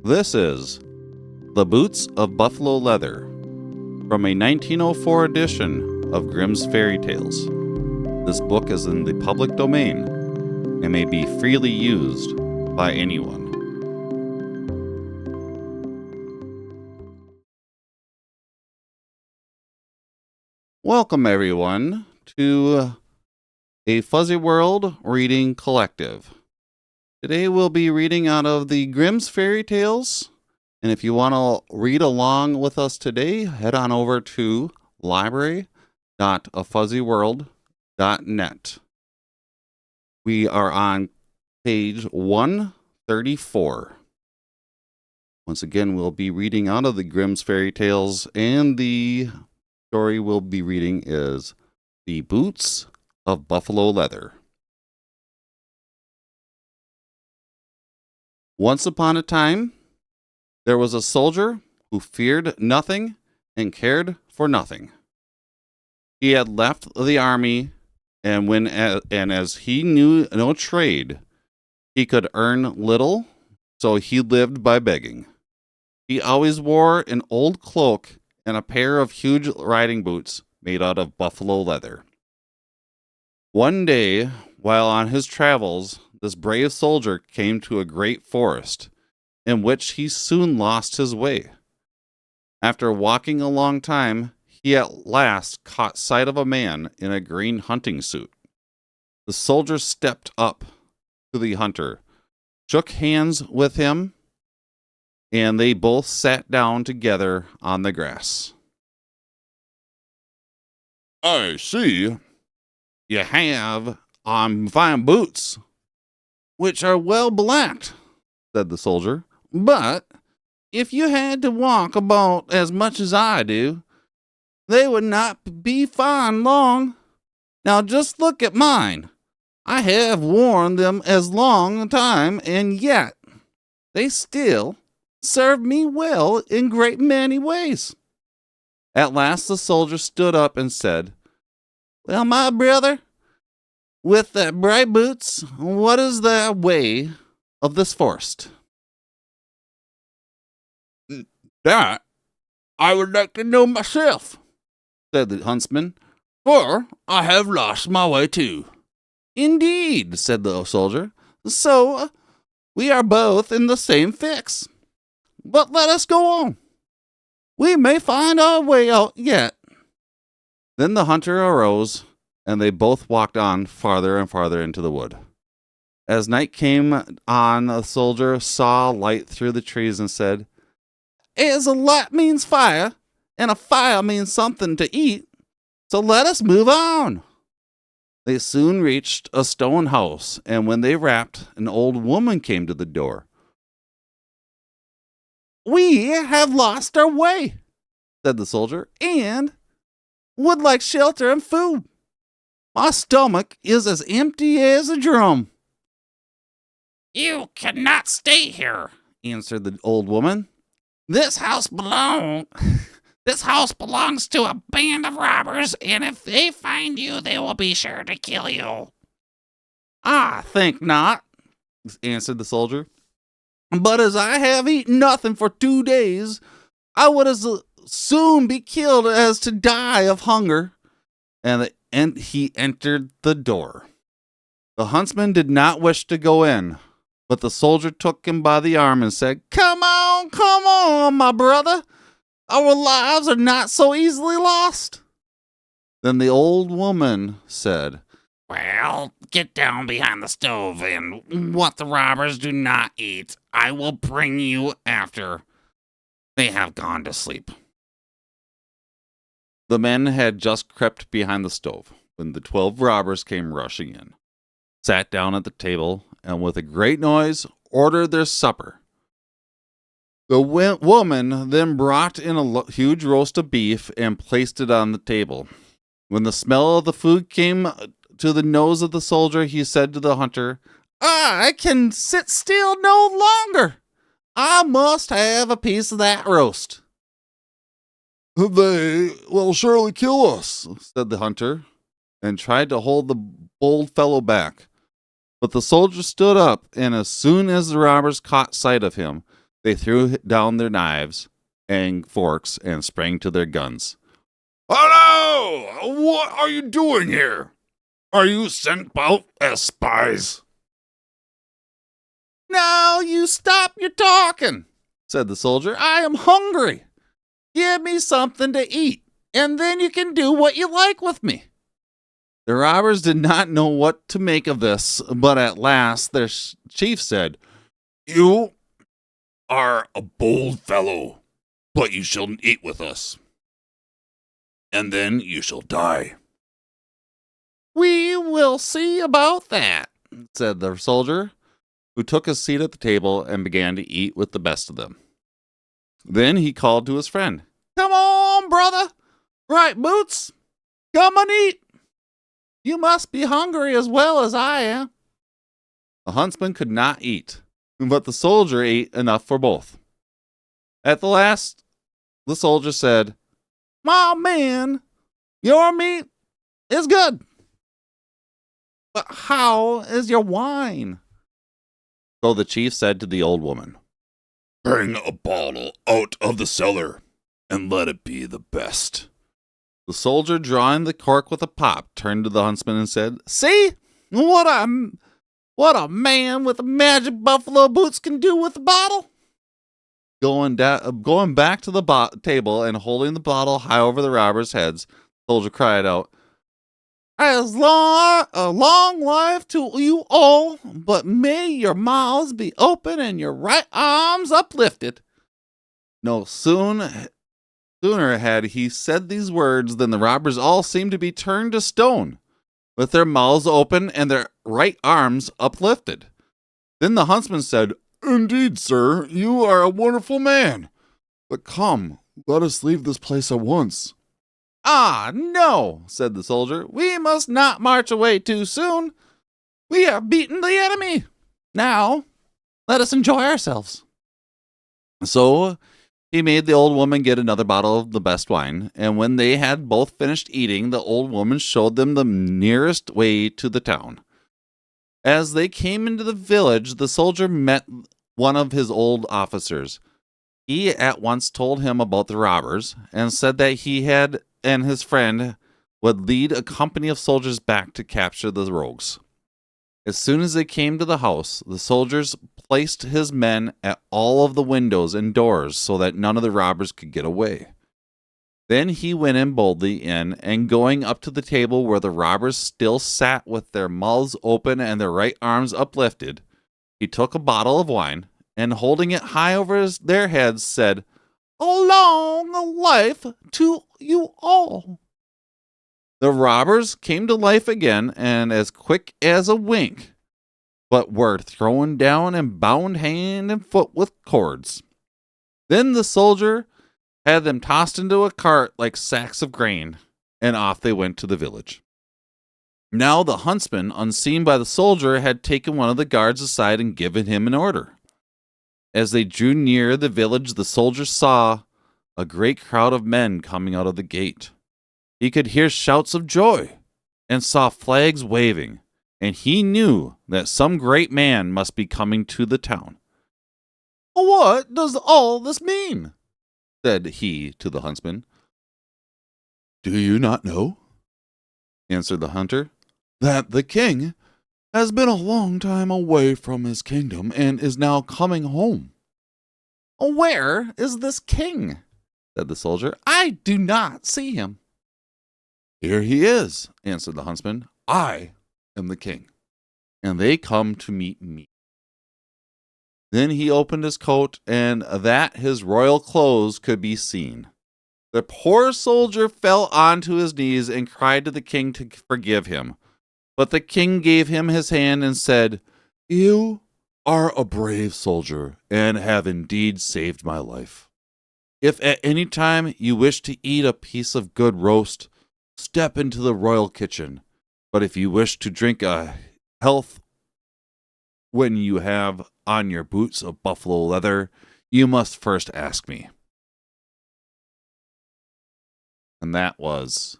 This is The Boots of Buffalo Leather from a 1904 edition of Grimm's Fairy Tales. This book is in the public domain and may be freely used by anyone. Welcome, everyone, to a Fuzzy World Reading Collective. Today we'll be reading out of the Grimm's Fairy Tales, and if you want to read along with us today, head on over to library.afuzzyworld.net. We are on page 134. Once again, we'll be reading out of the Grimm's Fairy Tales, and the story we'll be reading is The Boots of Buffalo Leather. Once upon a time, there was a soldier who feared nothing and cared for nothing. He had left the army, and as he knew no trade, he could earn little, so he lived by begging. He always wore an old cloak and a pair of huge riding boots made out of buffalo leather. One day, while on his travels, this brave soldier came to a great forest, in which he soon lost his way. After walking a long time, he at last caught sight of a man in a green hunting suit. The soldier stepped up to the hunter, shook hands with him, and they both sat down together on the grass. "I see you have on fine boots, which are well blacked," said the soldier. "But if you had to walk about as much as I do, they would not be fine long. Now just look at mine. I have worn them as long a time, and yet they still serve me well in great many ways." At last the soldier stood up and said, "Well, my brother, with the bright boots, what is the way of this forest?" "That I would like to know myself," said the huntsman, "for I have lost my way too." "Indeed," said the soldier, "so we are both in the same fix. But let us go on. We may find our way out yet." Then the hunter arose, and they both walked on farther and farther into the wood. As night came on, the soldier saw light through the trees and said, "As a light means fire, and a fire means something to eat, so let us move on." They soon reached a stone house, and when they rapped, an old woman came to the door. "We have lost our way," said the soldier, "and would like shelter and food. My stomach is as empty as a drum." "You cannot stay here," answered the old woman. This house belongs to a band of robbers, and if they find you, they will be sure to kill you." "I think not," answered the soldier. "But as I have eaten nothing for 2 days, I would as soon be killed as to die of hunger." And he entered the door. The huntsman did not wish to go in, but the soldier took him by the arm and said, come on, my brother. Our lives are not so easily lost." Then the old woman said, "Well, get down behind the stove, and what the robbers do not eat, I will bring you after they have gone to sleep." The men had just crept behind the stove when the 12 robbers came rushing in, sat down at the table, and with a great noise ordered their supper. The woman then brought in a huge roast of beef and placed it on the table. When the smell of the food came to the nose of the soldier, he said to the hunter, "I can sit still no longer. I must have a piece of that roast." "They will surely kill us," said the hunter, and tried to hold the bold fellow back. But the soldier stood up, and as soon as the robbers caught sight of him, They threw down their knives and forks and sprang to their guns. "Hello! What are you doing here? Are you sent out as spies?" "Now you stop your talking," said the soldier. "I am hungry. Give me something to eat, and then you can do what you like with me." The robbers did not know what to make of this, but at last their chief said, "You are a bold fellow, but you shall eat with us, and then you shall die." "We will see about that," said the soldier, who took a seat at the table and began to eat with the best of them. Then he called to his friend, "Come on, brother. Right, Boots? Come and eat. You must be hungry as well as I am." The huntsman could not eat, but the soldier ate enough for both. At the last, the soldier said, "My man, your meat is good. But how is your wine?" So the chief said to the old woman, "Bring a bottle out of the cellar, and let it be the best." The soldier, drawing the cork with a pop, turned to the huntsman and said, "See what a man with magic buffalo boots can do with a bottle." Going back to the table and holding the bottle high over the robbers' heads, the soldier cried out, a long life to you all, but may your mouths be open and your right arms uplifted." No sooner had he said these words than the robbers all seemed to be turned to stone, with their mouths open and their right arms uplifted. Then the huntsman said, "Indeed, sir, you are a wonderful man. But come, let us leave this place at once." "Ah, no," said the soldier. "We must not march away too soon. We have beaten the enemy. Now, let us enjoy ourselves." So he made the old woman get another bottle of the best wine, and when they had both finished eating, the old woman showed them the nearest way to the town. As they came into the village, the soldier met one of his old officers. He at once told him about the robbers, and said that he had and his friend would lead a company of soldiers back to capture the rogues. As soon as they came to the house, the soldiers placed his men at all of the windows and doors so that none of the robbers could get away. Then he went in boldly and going up to the table where the robbers still sat with their mouths open and their right arms uplifted, he took a bottle of wine, and holding it high over their heads, said, "A long life to you all." The robbers came to life again, and as quick as a wink, but were thrown down and bound hand and foot with cords. Then the soldier had them tossed into a cart like sacks of grain, and off they went to the village. Now the huntsman, unseen by the soldier, had taken one of the guards aside and given him an order. As they drew near the village, the soldier saw a great crowd of men coming out of the gate. He could hear shouts of joy and saw flags waving, and he knew that some great man must be coming to the town. "What does all this mean?" said he to the huntsman. "Do you not know?" answered the hunter, "that the king has been a long time away from his kingdom and is now coming home?" "Where is this king?" said the soldier. "I do not see him." "Here he is," answered the huntsman. "I am the king, and they come to meet me." Then he opened his coat, and that his royal clothes could be seen. The poor soldier fell onto his knees and cried to the king to forgive him. But the king gave him his hand and said, "You are a brave soldier and have indeed saved my life. If at any time you wish to eat a piece of good roast, step into the royal kitchen. But if you wish to drink a health when you have on your boots of buffalo leather, you must first ask me." And that was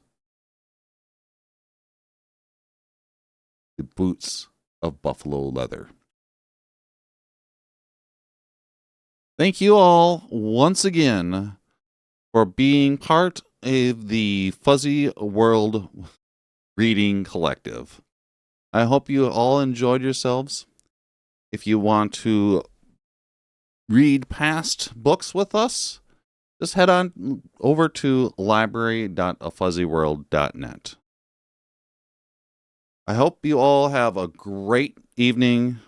the boots of buffalo leather. Thank you all once again for being part of the Fuzzy World Reading Collective. I hope you all enjoyed yourselves. If you want to read past books with us, just head on over to library.afuzzyworld.net. I hope you all have a great evening,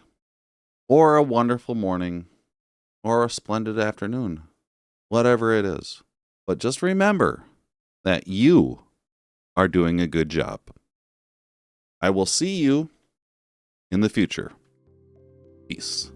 or a wonderful morning, or a splendid afternoon, whatever it is. But just remember that you are doing a good job. I will see you in the future. Peace.